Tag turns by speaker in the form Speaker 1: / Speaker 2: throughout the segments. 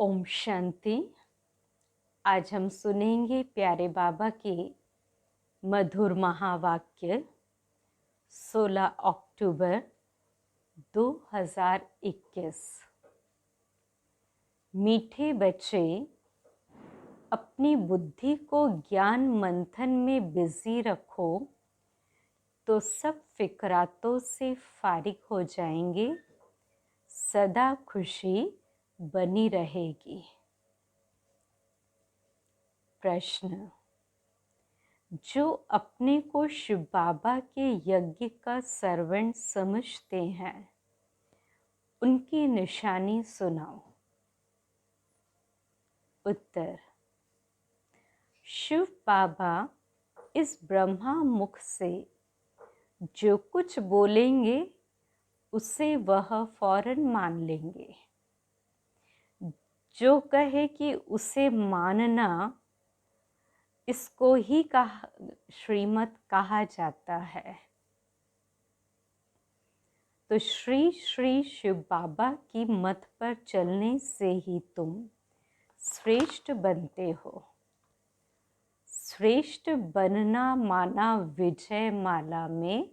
Speaker 1: ओम शांति। आज हम सुनेंगे प्यारे बाबा के मधुर महावाक्य 16 अक्टूबर 2021। मीठे बच्चे, अपनी बुद्धि को ज्ञान मंथन में बिजी रखो तो सब फिक्रातों से फारिग हो जाएंगे, सदा खुशी बनी रहेगी। प्रश्न: जो अपने को शिव बाबा के यज्ञ का सर्वेंट समझते हैं, उनकी निशानी सुनाओ। उत्तर: शिव बाबा इस ब्रह्मा मुख से जो कुछ बोलेंगे उसे वह फौरन मान लेंगे। जो कहे कि उसे मानना, इसको ही श्रीमत कहा जाता है। तो श्री श्री शिव बाबा की मत पर चलने से ही तुम श्रेष्ठ बनते हो। श्रेष्ठ बनना माना विजय माला में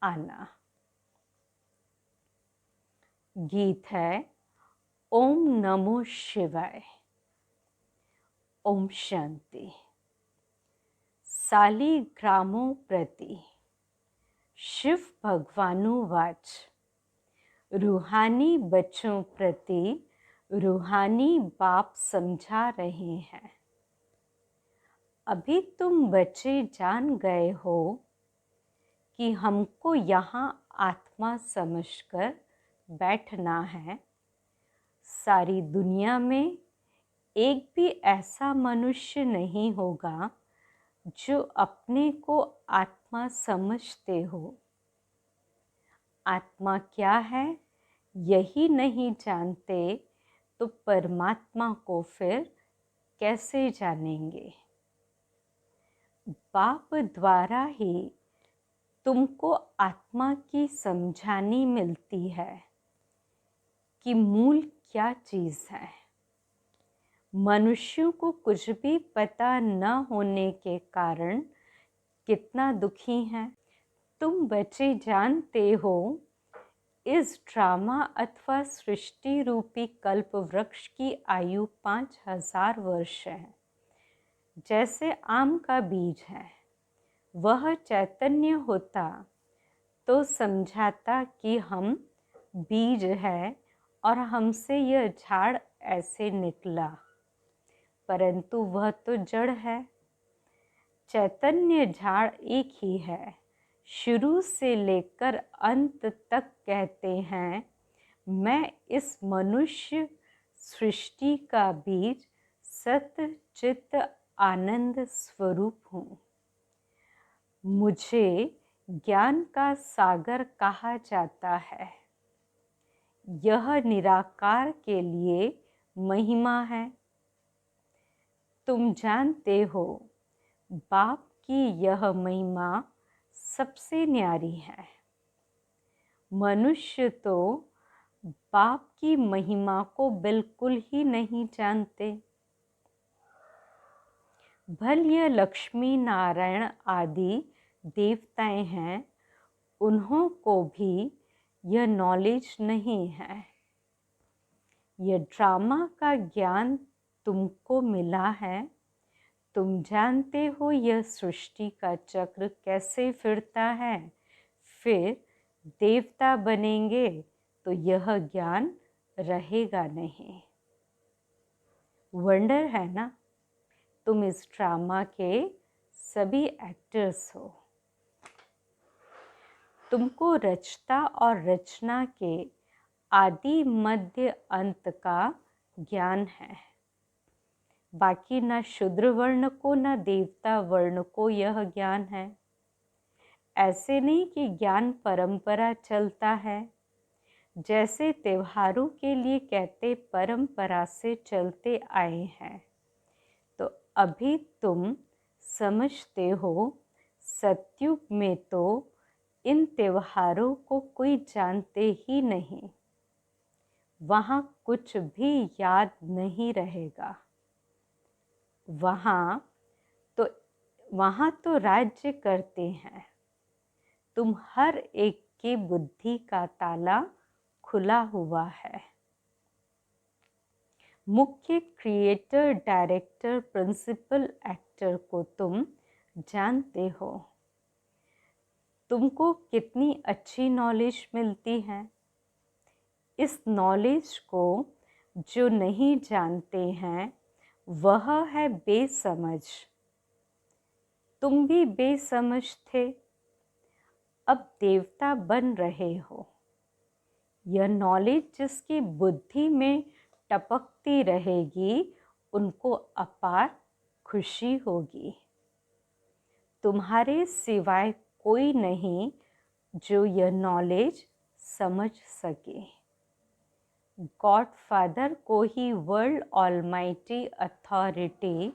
Speaker 1: आना। गीत है ओम नमो शिवाय। ओम शांति। सालिग्रामों प्रति शिव भगवानुवाच, रूहानी बच्चों प्रति रूहानी बाप समझा रहे हैं। अभी तुम बच्चे जान गए हो कि हमको यहाँ आत्मा समझकर बैठना है। सारी दुनिया में एक भी ऐसा मनुष्य नहीं होगा जो अपने को आत्मा समझते हो। आत्मा क्या है यही नहीं जानते तो परमात्मा को फिर कैसे जानेंगे। बाप द्वारा ही तुमको आत्मा की समझानी मिलती है कि मूल क्या चीज़ है। मनुष्यों को कुछ भी पता न होने के कारण कितना दुखी हैं। तुम बच्चे जानते हो इस ड्रामा अथवा सृष्टि रूपी कल्प वृक्ष की आयु 5000 वर्ष है। जैसे आम का बीज है, वह चैतन्य होता तो समझाता कि हम बीज है और हमसे यह झाड़ ऐसे निकला, परंतु वह तो जड़ है। चैतन्य झाड़ एक ही है। शुरू से लेकर अंत तक कहते हैं, मैं इस मनुष्य सृष्टि का बीज सत्य चित्त आनंद स्वरूप हूँ। मुझे ज्ञान का सागर कहा जाता है। यह निराकार के लिए महिमा है। तुम जानते हो बाप की यह महिमा सबसे न्यारी है। मनुष्य तो बाप की महिमा को बिल्कुल ही नहीं जानते। भल यह लक्ष्मी नारायण आदि देवताएं हैं, उन्हों को भी यह नॉलेज नहीं है। यह ड्रामा का ज्ञान तुमको मिला है। तुम जानते हो यह सृष्टि का चक्र कैसे फिरता है। फिर देवता बनेंगे तो यह ज्ञान रहेगा नहीं। वंडर है ना। तुम इस ड्रामा के सभी एक्टर्स हो। तुमको रचता और रचना के आदि मध्य अंत का ज्ञान है। बाकी न शूद्र वर्ण को न देवता वर्ण को यह ज्ञान है। ऐसे नहीं कि ज्ञान परंपरा चलता है। जैसे त्योहारों के लिए कहते परंपरा से चलते आए हैं, तो अभी तुम समझते हो सतयुग में तो इन त्योहारों को कोई जानते ही नहीं। वहाँ कुछ भी याद नहीं रहेगा। वहाँ तो राज्य करते हैं। तुम हर एक की बुद्धि का ताला खुला हुआ है। मुख्य क्रिएटर, डायरेक्टर, प्रिंसिपल एक्टर को तुम जानते हो। तुमको कितनी अच्छी नॉलेज मिलती है। इस नॉलेज को जो नहीं जानते हैं वह है बेसमझ। तुम भी बेसमझ थे, अब देवता बन रहे हो। यह नॉलेज जिसकी बुद्धि में टपकती रहेगी उनको अपार खुशी होगी। तुम्हारे सिवाय कोई नहीं जो यह नॉलेज समझ सके। गॉडफादर को ही वर्ल्ड ऑलमाइटी अथॉरिटी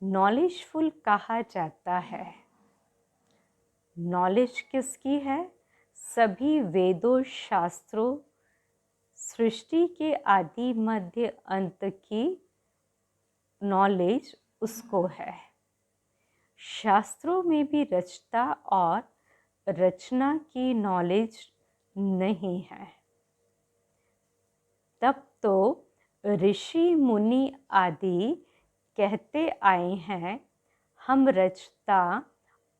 Speaker 1: नॉलेजफुल कहा जाता है। नॉलेज किसकी है? सभी वेदों, शास्त्रों, सृष्टि के आदि मध्य अंत की नॉलेज उसको है। शास्त्रों में भी रचता और रचना की नॉलेज नहीं है। तब तो ऋषि मुनि आदि कहते आए हैं, हम रचता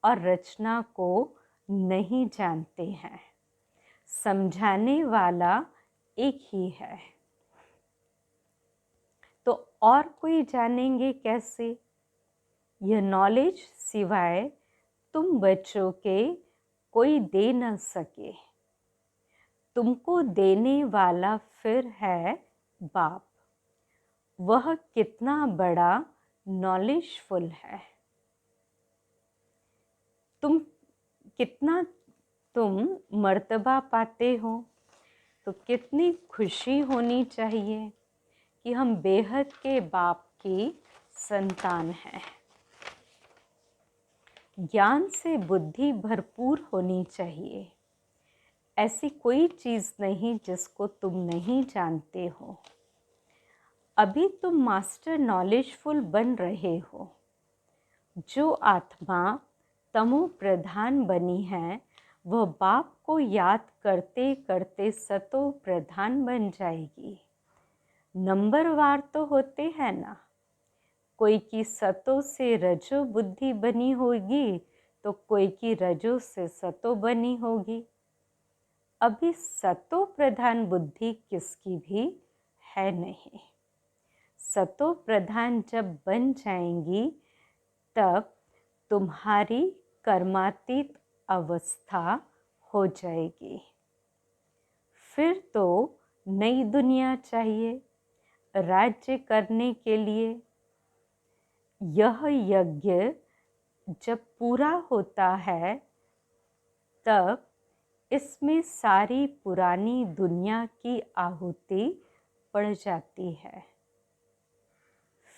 Speaker 1: और रचना को नहीं जानते हैं। समझाने वाला एक ही है, तो और कोई जानेंगे कैसे? यह नॉलेज सिवाय तुम बच्चों के कोई दे न सके। तुमको देने वाला फिर है बाप। वह कितना बड़ा नॉलेजफुल है। तुम मर्तबा पाते हो तो कितनी खुशी होनी चाहिए कि हम बेहद के बाप की संतान हैं। ज्ञान से बुद्धि भरपूर होनी चाहिए। ऐसी कोई चीज़ नहीं जिसको तुम नहीं जानते हो। अभी तुम मास्टर नॉलेजफुल बन रहे हो। जो आत्मा तमो प्रधान बनी है वह बाप को याद करते करते सतो प्रधान बन जाएगी। नंबरवार तो होते हैं ना। कोई की सतो से रजो बुद्धि बनी होगी तो कोई की रजो से सतो बनी होगी। अभी सतो प्रधान बुद्धि किसकी भी है नहीं। सतो प्रधान जब बन जाएंगी तब तुम्हारी कर्मातीत अवस्था हो जाएगी। फिर तो नई दुनिया चाहिए राज्य करने के लिए। यह यज्ञ जब पूरा होता है तब इसमें सारी पुरानी दुनिया की आहुति पड़ जाती है।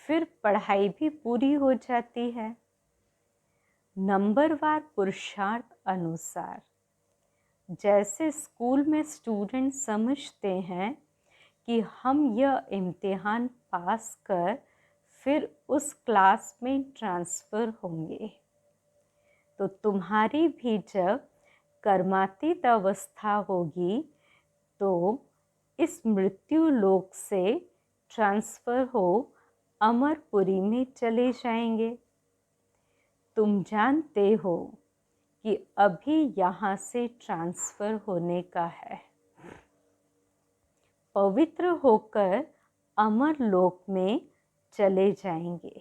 Speaker 1: फिर पढ़ाई भी पूरी हो जाती है। नंबरवार पुरुषार्थ अनुसार जैसे स्कूल में स्टूडेंट समझते हैं कि हम यह इम्तिहान पास कर फिर उस क्लास में ट्रांसफ़र होंगे, तो तुम्हारी भी जब कर्मातीत अवस्था होगी तो इस मृत्यु लोक से ट्रांसफ़र हो अमरपुरी में चले जाएंगे। तुम जानते हो कि अभी यहाँ से ट्रांसफ़र होने का है। पवित्र होकर अमर लोक में चले जाएंगे।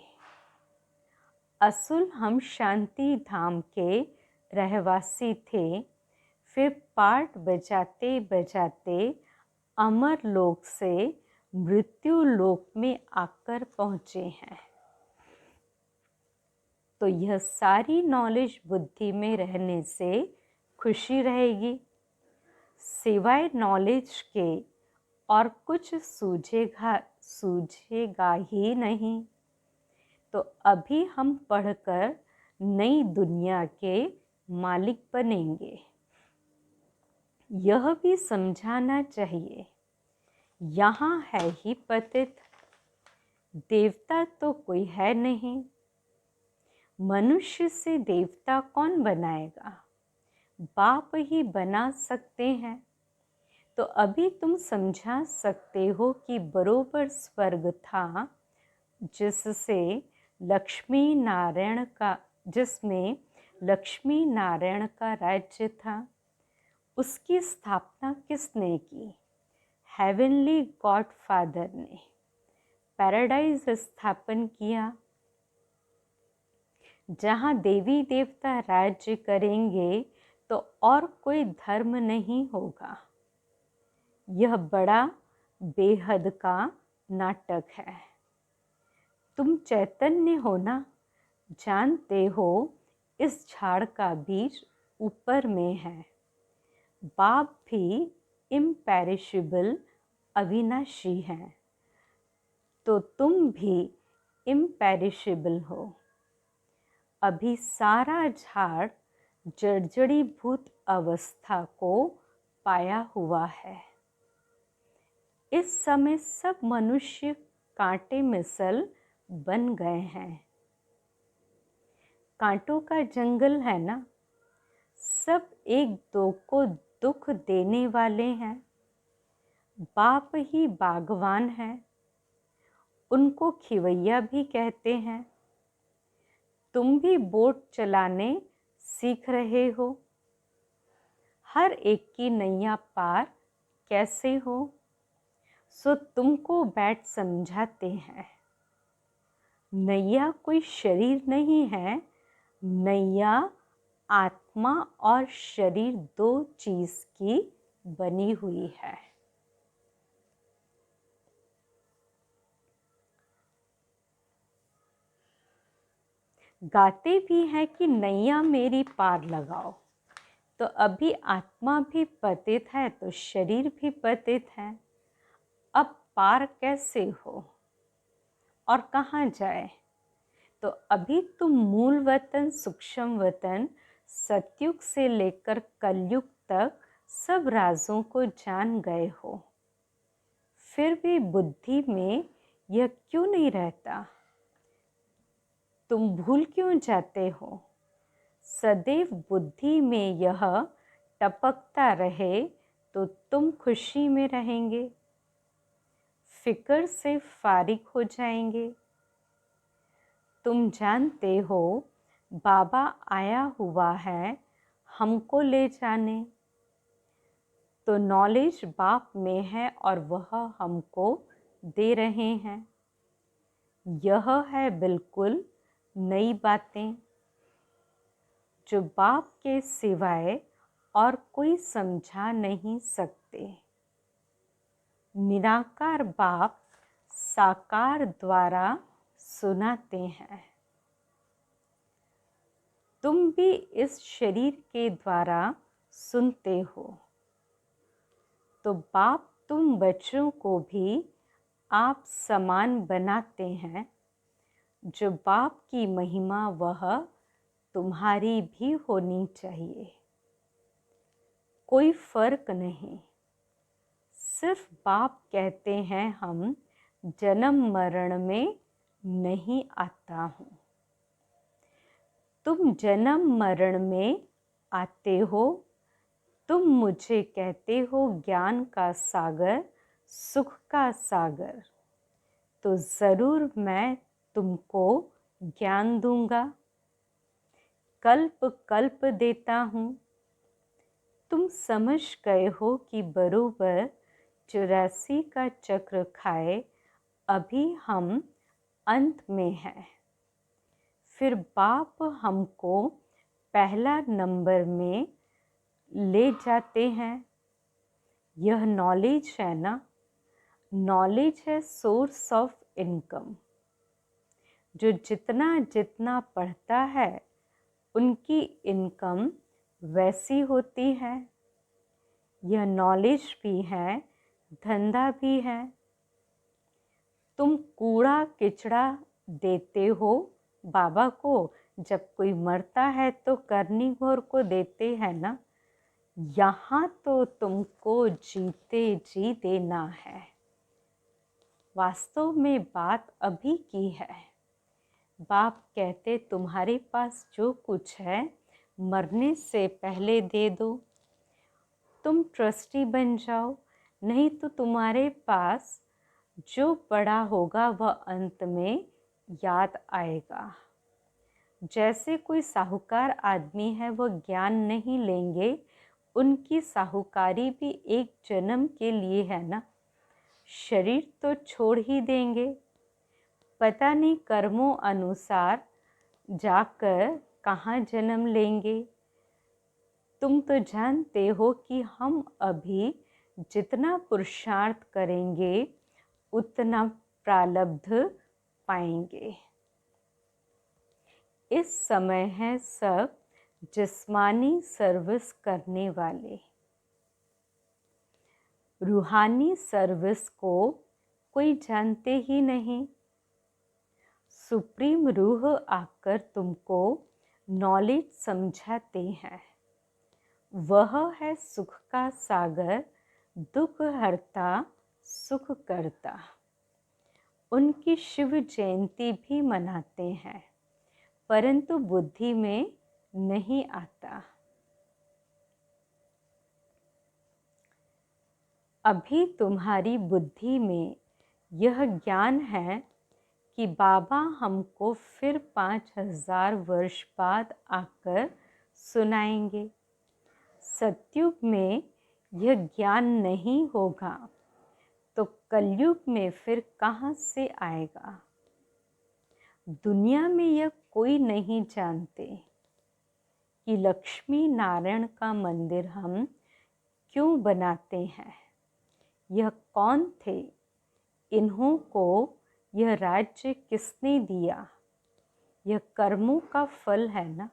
Speaker 1: असुल हम शांति धाम के रहवासी थे, फिर पाठ बजाते बजाते अमर लोक से मृत्यु लोक में आकर पहुँचे हैं। तो यह सारी नॉलेज बुद्धि में रहने से खुशी रहेगी। सिवाय नॉलेज के और कुछ सूझेगा ही नहीं। तो अभी हम पढ़कर नई दुनिया के मालिक बनेंगे। यह भी समझाना चाहिए यहाँ है ही पतित, देवता तो कोई है नहीं। मनुष्य से देवता कौन बनाएगा, बाप ही बना सकते हैं। तो अभी तुम समझा सकते हो कि बरोबर स्वर्ग था जिसमें लक्ष्मी नारायण का राज्य था। उसकी स्थापना किसने की? हेवनली गॉड फादर ने पैराडाइज स्थापन किया, जहाँ देवी देवता राज्य करेंगे तो और कोई धर्म नहीं होगा। यह बड़ा बेहद का नाटक है। तुम चैतन्य हो ना, जानते हो इस झाड़ का बीज ऊपर में है। बाप भी इम्पेरिशेबल अविनाशी है, तो तुम भी इम्पेरिशेबल हो। अभी सारा झाड़ जर्जरीभूत अवस्था को पाया हुआ है। इस समय सब मनुष्य कांटे मिसल बन गए हैं। कांटों का जंगल है ना, सब एक दो को दुख देने वाले हैं। बाप ही बागवान है, उनको खिवैया भी कहते हैं। तुम भी बोट चलाने सीख रहे हो। हर एक की नैया पार कैसे हो, सो तुमको बैठ समझाते हैं। नैया कोई शरीर नहीं है, नैया आत्मा और शरीर दो चीज की बनी हुई है। गाते भी हैं कि नैया मेरी पार लगाओ। तो अभी आत्मा भी पतित है तो शरीर भी पतित है। अब पार कैसे हो और कहाँ जाए? तो अभी तुम मूल वतन सूक्ष्म वतन सतयुग से लेकर कलयुग तक सब राजों को जान गए हो, फिर भी बुद्धि में यह क्यों नहीं रहता? तुम भूल क्यों जाते हो? सदैव बुद्धि में यह टपकता रहे तो तुम खुशी में रहेंगे, फिक्र से फारिग हो जाएंगे। तुम जानते हो बाबा आया हुआ है हमको ले जाने, तो नॉलेज बाप में है और वह हमको दे रहे हैं। यह है बिल्कुल नई बातें जो बाप के सिवाय और कोई समझा नहीं सकते। निराकार बाप साकार द्वारा सुनाते हैं। तुम भी इस शरीर के द्वारा सुनते हो, तो बाप तुम बच्चों को भी आप समान बनाते हैं। जो बाप की महिमा वह तुम्हारी भी होनी चाहिए। कोई फर्क नहीं, सिर्फ बाप कहते हैं हम जन्म मरण में नहीं आता हूँ। तुम जन्म मरण में आते हो। तुम मुझे कहते हो ज्ञान का सागर, सुख का सागर, तो ज़रूर मैं तुमको ज्ञान दूंगा। कल्प कल्प देता हूँ। तुम समझ गए हो कि बरोबर 84 का चक्र खाए अभी हम अंत में हैं। फिर बाप हमको पहला नंबर में ले जाते हैं। यह नॉलेज है ना, नॉलेज है सोर्स ऑफ इनकम। जो जितना जितना पढ़ता है उनकी इनकम वैसी होती है। यह नॉलेज भी है, धंधा भी है। तुम कूड़ा किचड़ा देते हो बाबा को, जब कोई मरता है तो करनी घोर को देते हैं ना। यहाँ तो तुमको जीते जी देना है। वास्तव में बात अभी की है। बाप कहते तुम्हारे पास जो कुछ है मरने से पहले दे दो, तुम ट्रस्टी बन जाओ, नहीं तो तुम्हारे पास जो पड़ा होगा वह अंत में याद आएगा। जैसे कोई साहूकार आदमी है, वह ज्ञान नहीं लेंगे, उनकी साहूकारी भी एक जन्म के लिए है ना, शरीर तो छोड़ ही देंगे, पता नहीं कर्मों अनुसार जाकर कहाँ जन्म लेंगे। तुम तो जानते हो कि हम अभी जितना पुरुषार्थ करेंगे उतना प्रारब्ध पाएंगे। इस समय है सब जिस्मानी सर्विस करने वाले, रूहानी सर्विस को कोई जानते ही नहीं। सुप्रीम रूह आकर तुमको नॉलेज समझाते हैं। वह है सुख का सागर, दुख हरता सुख करता। उनकी शिव जयंती भी मनाते हैं, परंतु बुद्धि में नहीं आता। अभी तुम्हारी बुद्धि में यह ज्ञान है कि बाबा हमको फिर 5000 वर्ष बाद आकर सुनाएंगे। सतयुग में यह ज्ञान नहीं होगा तो कलयुग में फिर कहाँ से आएगा। दुनिया में यह कोई नहीं जानते कि लक्ष्मी नारायण का मंदिर हम क्यों बनाते हैं, यह कौन थे, इन्हों को यह राज्य किसने दिया, यह कर्मों का फल है ना।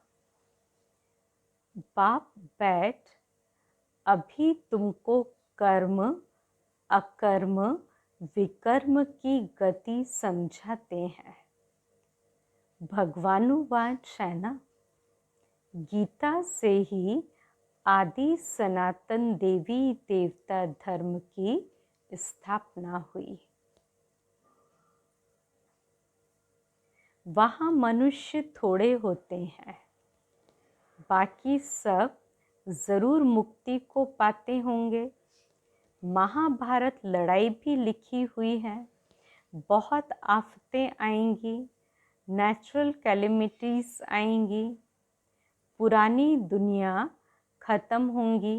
Speaker 1: बाप बैठ अभी तुमको कर्म अकर्म विकर्म की गति समझाते हैं। भगवानुवाच है ना, गीता से ही आदि सनातन देवी देवता धर्म की स्थापना हुई। वहाँ मनुष्य थोड़े होते हैं, बाकी सब जरूर मुक्ति को पाते होंगे। महाभारत लड़ाई भी लिखी हुई है, बहुत आफतें आएंगी, नेचुरल कैलेमिटीज आएंगी, पुरानी दुनिया खत्म होंगी।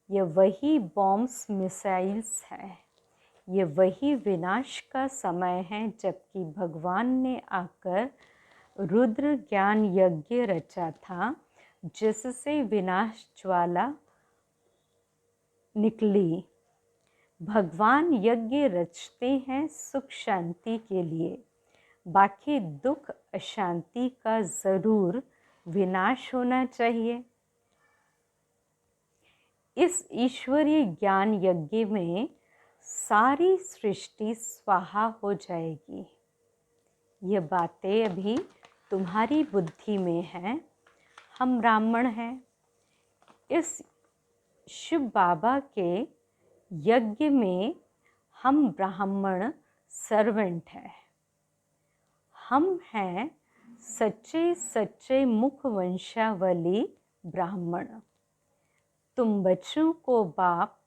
Speaker 1: ये वही बॉम्ब्स मिसाइल्स है, ये वही विनाश का समय है, जबकि भगवान ने आकर रुद्र ज्ञान यज्ञ रचा था, जिससे विनाश ज्वाला निकली। भगवान यज्ञ रचते हैं सुख शांति के लिए, बाकी दुख अशांति का जरूर विनाश होना चाहिए। इस ईश्वरीय ज्ञान यज्ञ में सारी सृष्टि स्वाहा हो जाएगी। ये बातें अभी तुम्हारी बुद्धि में हैं। हम ब्राह्मण हैं। इस शिव बाबा के यज्ञ में हम ब्राह्मण सर्वेंट हैं। हम हैं सच्चे सच्चे मुख वंशावली ब्राह्मण। तुम बच्चों को बाप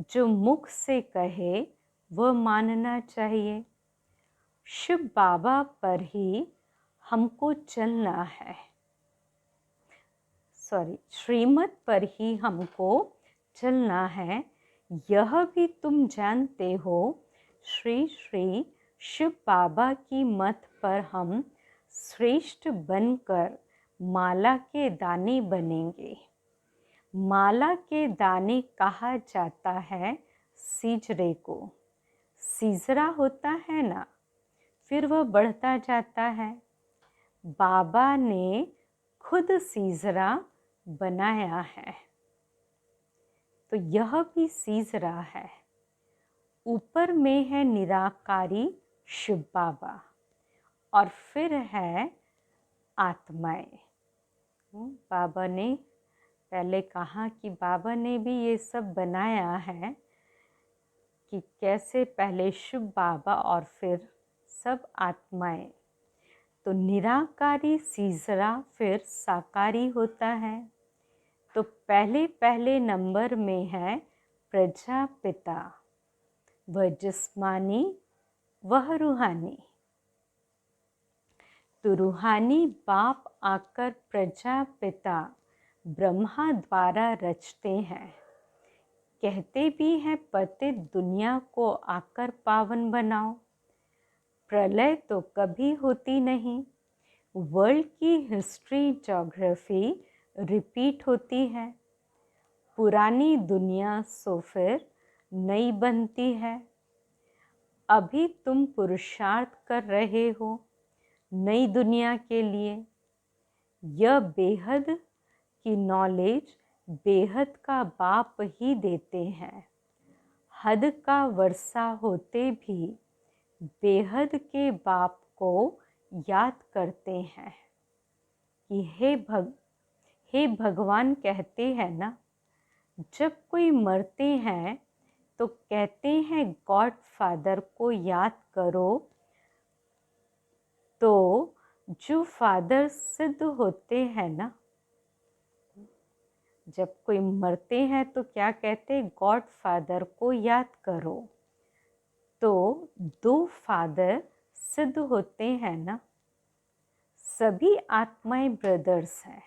Speaker 1: जो मुख से कहे वह मानना चाहिए। शिव बाबा पर ही हमको चलना है, श्रीमत पर ही हमको चलना है। यह भी तुम जानते हो, श्री श्री शिव बाबा की मत पर हम श्रेष्ठ बनकर माला के दानी बनेंगे। माला के दाने कहा जाता है सीजरे को। सीजरा होता है ना, फिर वह बढ़ता जाता है। बाबा ने खुद सीजरा बनाया है, तो यह भी सीजरा है। ऊपर में है निराकारी शिव बाबा और फिर है आत्माएं। बाबा ने पहले कहा कि बाबा ने भी ये सब बनाया है कि कैसे पहले शिव बाबा और फिर सब आत्माएं, तो निराकारी सीजरा फिर साकारी होता है। तो पहले पहले नंबर में है प्रजापिता, वह जिस्मानी वह रूहानी। तो रूहानी बाप आकर प्रजापिता ब्रह्मा द्वारा रचते हैं। कहते भी हैं पतित दुनिया को आकर पावन बनाओ। प्रलय तो कभी होती नहीं, वर्ल्ड की हिस्ट्री ज्योग्राफी रिपीट होती है। पुरानी दुनिया सो फिर नई बनती है। अभी तुम पुरुषार्थ कर रहे हो नई दुनिया के लिए। यह बेहद की नॉलेज बेहद का बाप ही देते हैं। हद का वर्षा होते भी बेहद के बाप को याद करते हैं कि हे भगवान कहते हैं ना, जब कोई मरते हैं तो कहते हैं गॉड फादर को याद करो। तो जो फादर सिद्ध होते हैं ना, जब कोई मरते हैं तो क्या कहते हैं, गॉड फादर को याद करो। तो दो फादर सिद्ध होते हैं ना। सभी आत्माएं ब्रदर्स हैं।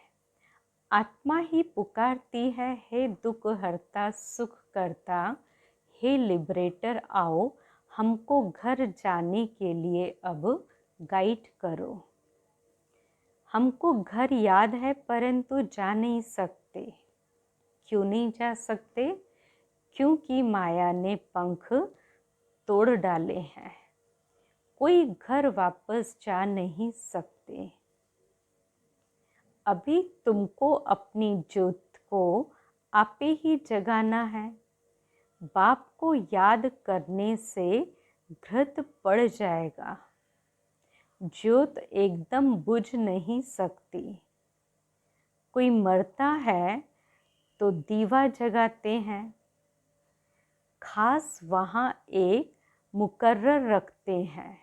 Speaker 1: आत्मा ही पुकारती है, हे दुख हरता सुख करता, हे लिबरेटर आओ हमको घर जाने के लिए अब गाइड करो। हमको घर याद है परंतु जा नहीं सकते। क्यों नहीं जा सकते? क्योंकि माया ने पंख तोड़ डाले हैं। कोई घर वापस जा नहीं सकते। अभी तुमको अपनी ज्योत को आपे ही जगाना है। बाप को याद करने से घृत पड़ जाएगा। ज्योत एकदम बुझ नहीं सकती। कोई मरता है तो दीवा जगाते हैं। खास वहाँ एक मुकर्रर रखते हैं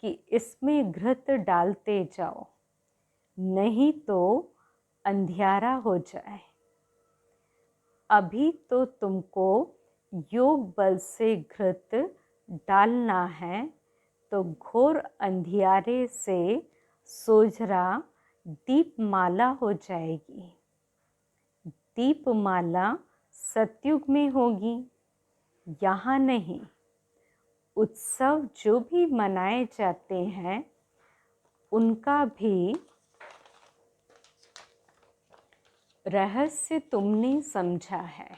Speaker 1: कि इसमें घृत डालते जाओ, नहीं तो अंधियारा हो जाए। अभी तो तुमको योग बल से घृत डालना है, तो घोर अंधियारे से सोझरा दीपमाला हो जाएगी। दीपमाला सतयुग में होगी, यहाँ नहीं। उत्सव जो भी मनाए जाते हैं उनका भी रहस्य तुमने समझा है।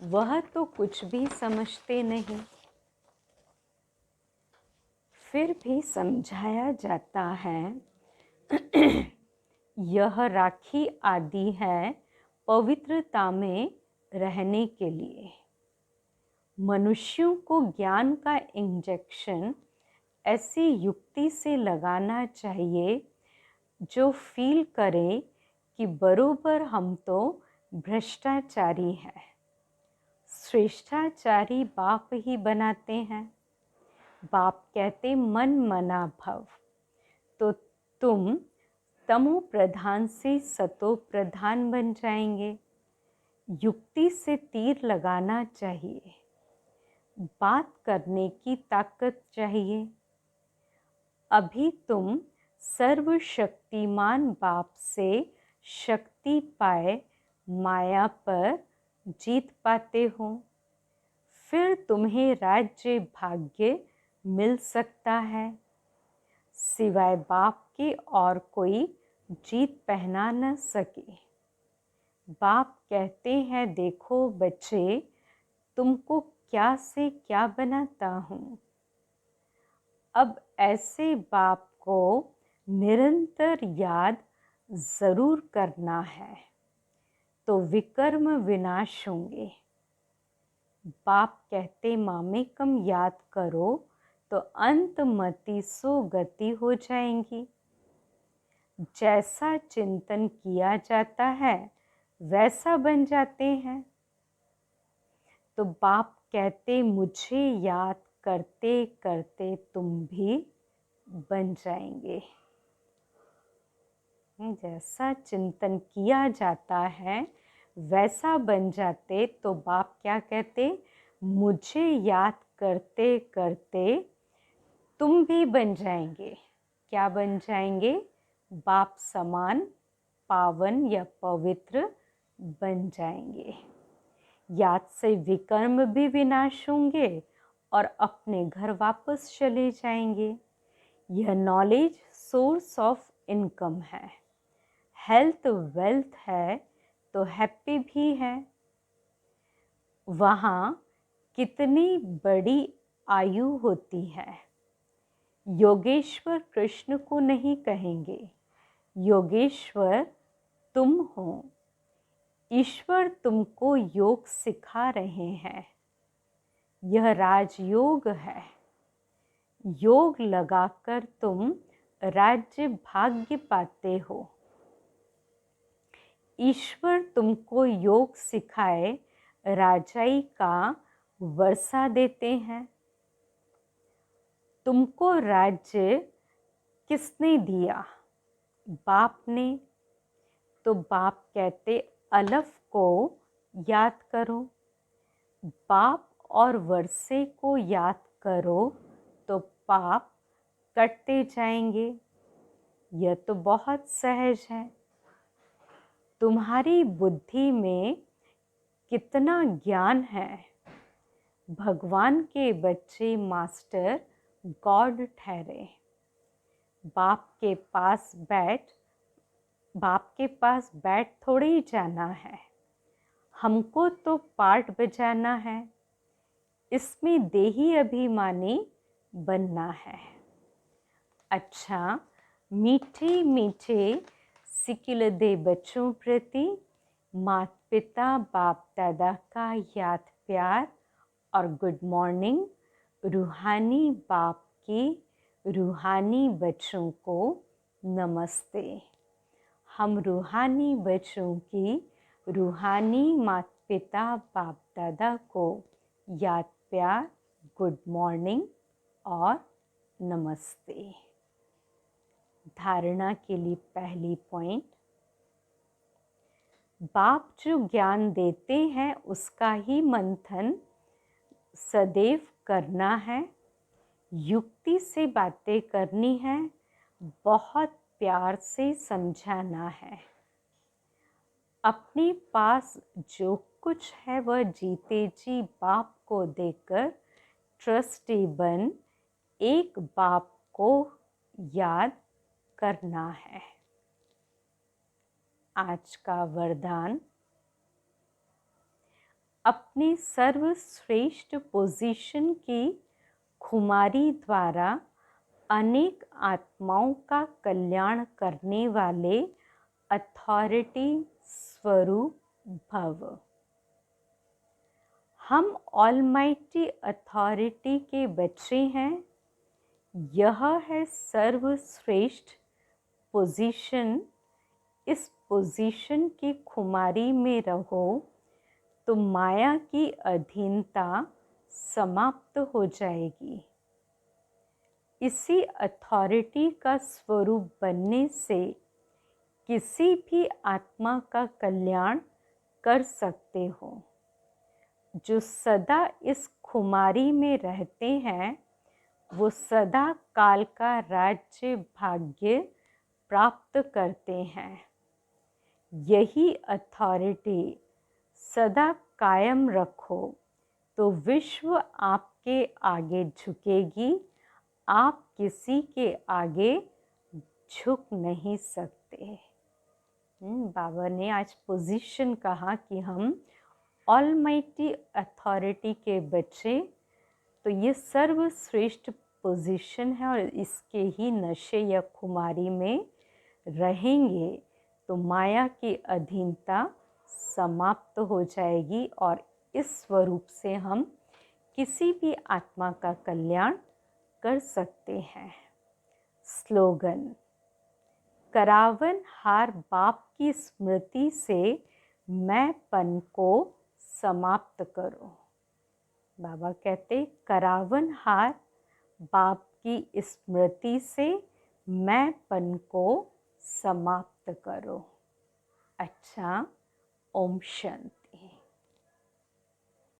Speaker 1: वह तो कुछ भी समझते नहीं। फिर भी समझाया जाता है। यह राखी आदि है पवित्रता में रहने के लिए। मनुष्यों को ज्ञान का इंजेक्शन ऐसी युक्ति से लगाना चाहिए जो फील करे कि बरोबर हम तो भ्रष्टाचारी हैं। श्रेष्ठाचारी बाप ही बनाते हैं। बाप कहते मन मना भव। तो तुम तमो प्रधान से सतो प्रधान बन जाएंगे। युक्ति से तीर लगाना चाहिए। बात करने की ताकत चाहिए। अभी तुम सर्वशक्तिमान बाप से शक्ति पाए माया पर जीत पाते हो। फिर तुम्हें राज्य भाग्य मिल सकता है। सिवाय बाप के और कोई जीत पहना न सके। बाप कहते हैं, देखो बच्चे, तुमको क्या से क्या बनाता हूँ। अब ऐसे बाप को निरंतर याद जरूर करना है, तो विकर्म विनाश होंगे। बाप कहते मामेकम याद करो तो अंतमति सो गति हो जाएंगी। जैसा चिंतन किया जाता है वैसा बन जाते हैं। तो बाप कहते मुझे याद करते करते तुम भी बन जाएंगे। जैसा चिंतन किया जाता है वैसा बन जाते। तो बाप क्या कहते, मुझे याद करते करते तुम भी बन जाएंगे। क्या बन जाएंगे? बाप समान पावन या पवित्र बन जाएंगे। याद से विकर्म भी विनाश होंगे और अपने घर वापस चले जाएंगे। यह नॉलेज सोर्स ऑफ इनकम है। हेल्थ वेल्थ है तो हैप्पी भी है। वहाँ कितनी बड़ी आयु होती है। योगेश्वर कृष्ण को नहीं कहेंगे, योगेश्वर तुम हो। ईश्वर तुमको योग सिखा रहे हैं। यह राजयोग है। योग लगाकर तुम राज्य भाग्य पाते हो। ईश्वर तुमको योग सिखाए राजाई का वर्षा देते हैं। तुमको राज्य किसने दिया? बाप ने। तो बाप कहते अलफ को याद करो। बाप और वर्षे को याद करो तो पाप कटते जाएंगे। यह तो बहुत सहज है। तुम्हारी बुद्धि में कितना ज्ञान है। भगवान के बच्चे मास्टर गॉड ठहरे। बाप के पास बैठ थोड़े ही जाना है। हमको तो पार्ट बजाना है। इसमें देही अभिमानी बनना है। अच्छा, मीठे मीठे सिकिल दे बच्चों प्रति माता पिता बाप दादा का याद प्यार और गुड मॉर्निंग। रूहानी बाप की रूहानी बच्चों को नमस्ते। हम रूहानी बच्चों की रूहानी माता पिता बाप दादा को याद प्यार, गुड मॉर्निंग और नमस्ते। धारणा के लिए पहली पॉइंट, बाप जो ज्ञान देते हैं उसका ही मंथन सदैव करना है। युक्ति से बातें करनी है, बहुत प्यार से समझाना है। अपने पास जो कुछ है वह जीते जी बाप को देकर ट्रस्टी बन एक बाप को याद करना है। आज का वरदान, अपने सर्वश्रेष्ठ पोजीशन की खुमारी द्वारा अनेक आत्माओं का कल्याण करने वाले अथॉरिटी स्वरूप भव। हम ऑलमाइटी अथॉरिटी के बच्चे हैं। यह है सर्वश्रेष्ठ पोजीशन। इस पोजीशन की खुमारी में रहो तो माया की अधीनता समाप्त हो जाएगी। इसी अथॉरिटी का स्वरूप बनने से किसी भी आत्मा का कल्याण कर सकते हो। जो सदा इस खुमारी में रहते हैं वो सदा काल का राज्य भाग्य प्राप्त करते हैं। यही अथॉरिटी सदा कायम रखो तो विश्व आपके आगे झुकेगी। आप किसी के आगे झुक नहीं सकते। बाबा ने आज पोजीशन कहा कि हम ऑलमाइटी अथॉरिटी के बच्चे, तो ये सर्वश्रेष्ठ पोजीशन है और इसके ही नशे या खुमारी में रहेंगे तो माया की अधीनता समाप्त हो जाएगी और इस स्वरूप से हम किसी भी आत्मा का कल्याण कर सकते हैं। स्लोगन, करावन हार बाप की स्मृति से मैंपन को समाप्त करो। बाबा कहते करावन हार बाप की स्मृति से मैंपन को समाप्त करो। अच्छा, ओम शांति।